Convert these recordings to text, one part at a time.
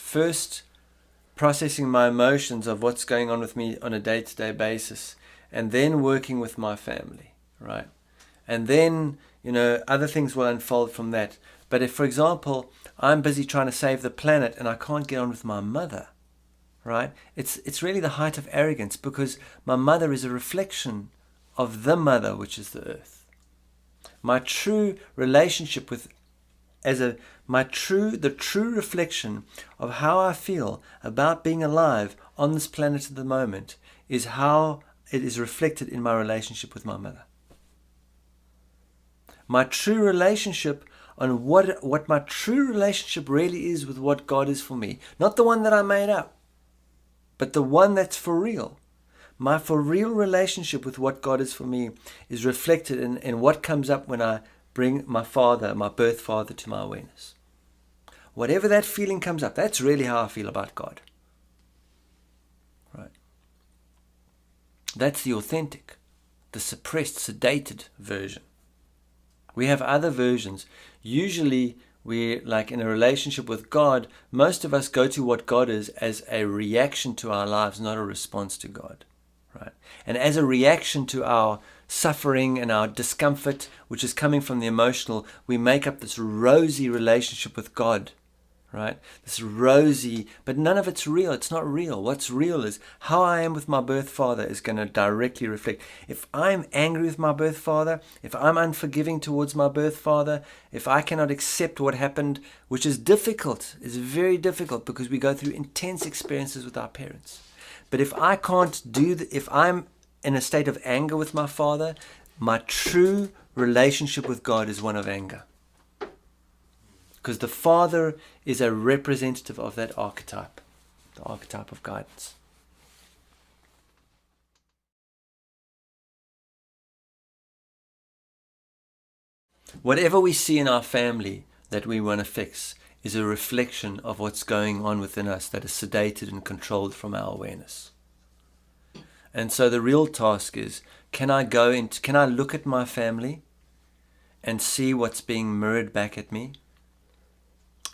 first processing my emotions of what's going on with me on a day-to-day basis, and then working with my family, right? And then, other things will unfold from that. But if, for example, I'm busy trying to save the planet and I can't get on with my mother, right? It's really the height of arrogance, because my mother is a reflection of the mother, which is the earth. My true relationship with, the true reflection of how I feel about being alive on this planet at the moment is how it is reflected in my relationship with my mother. My true relationship on what my true relationship really is with what God is for me. Not the one that I made up, but the one that's for real. My for real relationship with what God is for me is reflected in what comes up when I bring my father, my birth father, to my awareness. Whatever that feeling comes up, that's really how I feel about God. Right? That's the authentic, the suppressed, sedated version. We have other versions. Usually, we're like in a relationship with God, most of us go to what God is as a reaction to our lives, not a response to God. Right? And as a reaction to our suffering and our discomfort, which is coming from the emotional, we make up this rosy relationship with God. Right? This rosy, but none of it's real. It's not real. What's real is how I am with my birth father is going to directly reflect. If I'm angry with my birth father, if I'm unforgiving towards my birth father, if I cannot accept what happened, which is difficult, is very difficult because we go through intense experiences with our parents. But if I can't if I'm in a state of anger with my father, my true relationship with God is one of anger. Because the Father is a representative of that archetype, the archetype of guidance. Whatever we see in our family that we want to fix is a reflection of what's going on within us that is sedated and controlled from our awareness. And so the real task is, can I look at my family and see what's being mirrored back at me?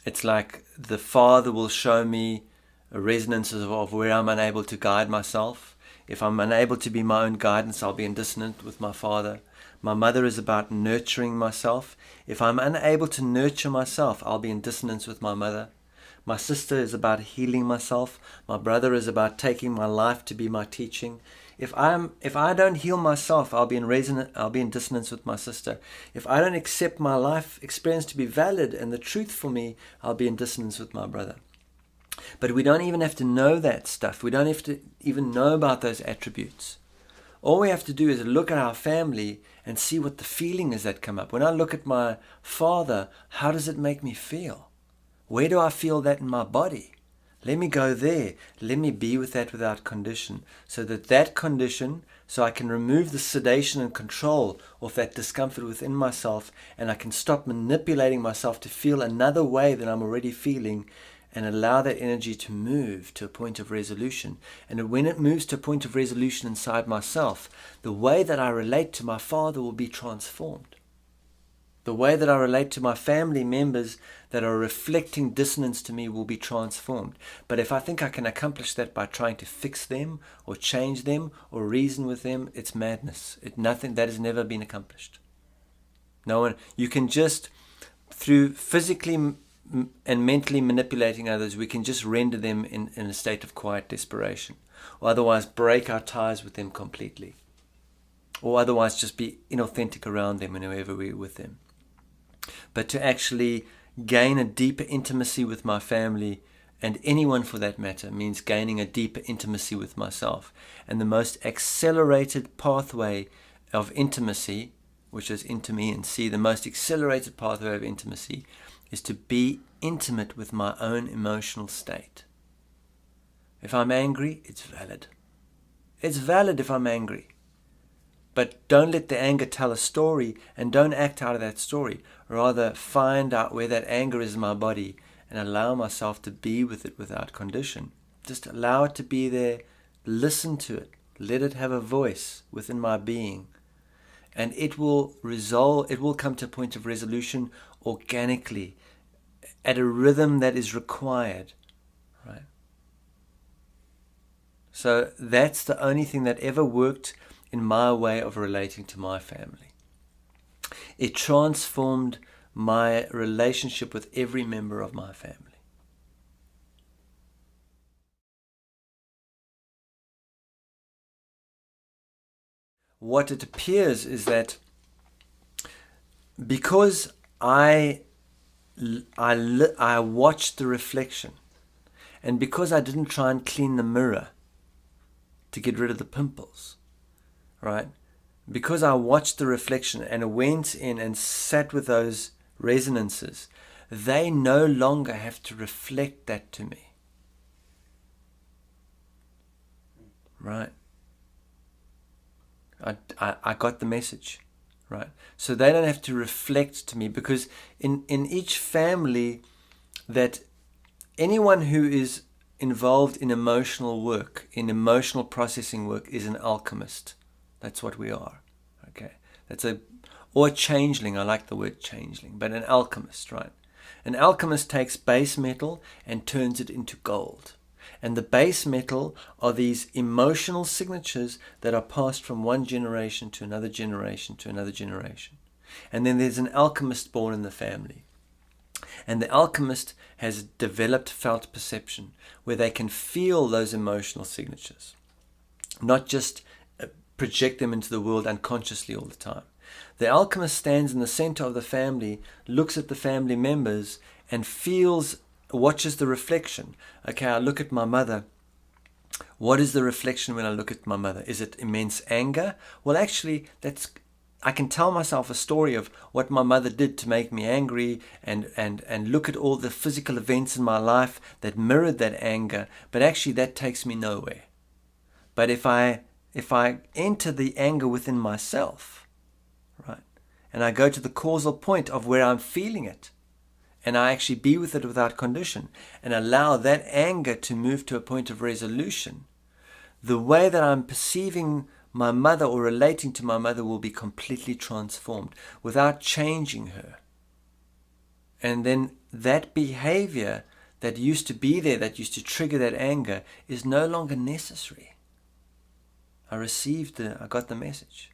It's like the Father will show me resonances of where I'm unable to guide myself. If I'm unable to be my own guidance, I'll be in dissonance with my Father. My mother is about nurturing myself. If I'm unable to nurture myself, I'll be in dissonance with my mother. My sister is about healing myself. My brother is about taking my life to be my teaching. If I don't heal myself, I'll be in dissonance with my sister. If I don't accept my life experience to be valid and the truth for me, I'll be in dissonance with my brother. But we don't even have to know that stuff. We don't have to even know about those attributes. All we have to do is look at our family and see what the feeling is that come up. When I look at my father, how does it make me feel? Where do I feel that in my body? Let me go there. Let me be with that without condition. So I can remove the sedation and control of that discomfort within myself, and I can stop manipulating myself to feel another way than I'm already feeling, and allow that energy to move to a point of resolution. And when it moves to a point of resolution inside myself, the way that I relate to my father will be transformed. The way that I relate to my family members that are reflecting dissonance to me will be transformed. But if I think I can accomplish that by trying to fix them or change them or reason with them, it's madness. That has never been accomplished. No one. You can just, through physically and mentally manipulating others, we can just render them in a state of quiet desperation, or otherwise break our ties with them completely, or otherwise just be inauthentic around them and whoever we're with them. But to actually gain a deeper intimacy with my family, and anyone for that matter, means gaining a deeper intimacy with myself. And the most accelerated pathway of intimacy, which is into me and see, the most accelerated pathway of intimacy is to be intimate with my own emotional state. If I'm angry, it's valid. It's valid if I'm angry. But don't let the anger tell a story, and don't act out of that story. Rather, find out where that anger is in my body and allow myself to be with it without condition. Just allow it to be there. Listen to it. Let it have a voice within my being. And it will come to a point of resolution organically, at a rhythm that is required right? So that's the only thing that ever worked in my way of relating to my family. It transformed my relationship with every member of my family. What it appears is that because I watched the reflection, and because I didn't try and clean the mirror to get rid of the pimples, right? Because I watched the reflection and went in and sat with those resonances, they no longer have to reflect that to me, right? I got the message, right? So they don't have to reflect to me, because in each family, that anyone who is involved in emotional work, in emotional processing work, is an alchemist. That's what we are, okay? Or a changeling. I like the word changeling, but an alchemist, right? An alchemist takes base metal and turns it into gold. And the base metal are these emotional signatures that are passed from one generation to another generation to another generation. And then there's an alchemist born in the family. And the alchemist has developed felt perception, where they can feel those emotional signatures, not just project them into the world unconsciously all the time. The alchemist stands in the center of the family, looks at the family members, and watches the reflection. Okay, I look at my mother. What is the reflection when I look at my mother? Is it immense anger? Well, actually, I can tell myself a story of what my mother did to make me angry, and look at all the physical events in my life that mirrored that anger, but actually that takes me nowhere. But if I enter the anger within myself, right, and I go to the causal point of where I'm feeling it, and I actually be with it without condition, and allow that anger to move to a point of resolution, the way that I'm perceiving my mother or relating to my mother will be completely transformed without changing her. And then that behavior that used to be there, that used to trigger that anger, is no longer necessary. I got the message.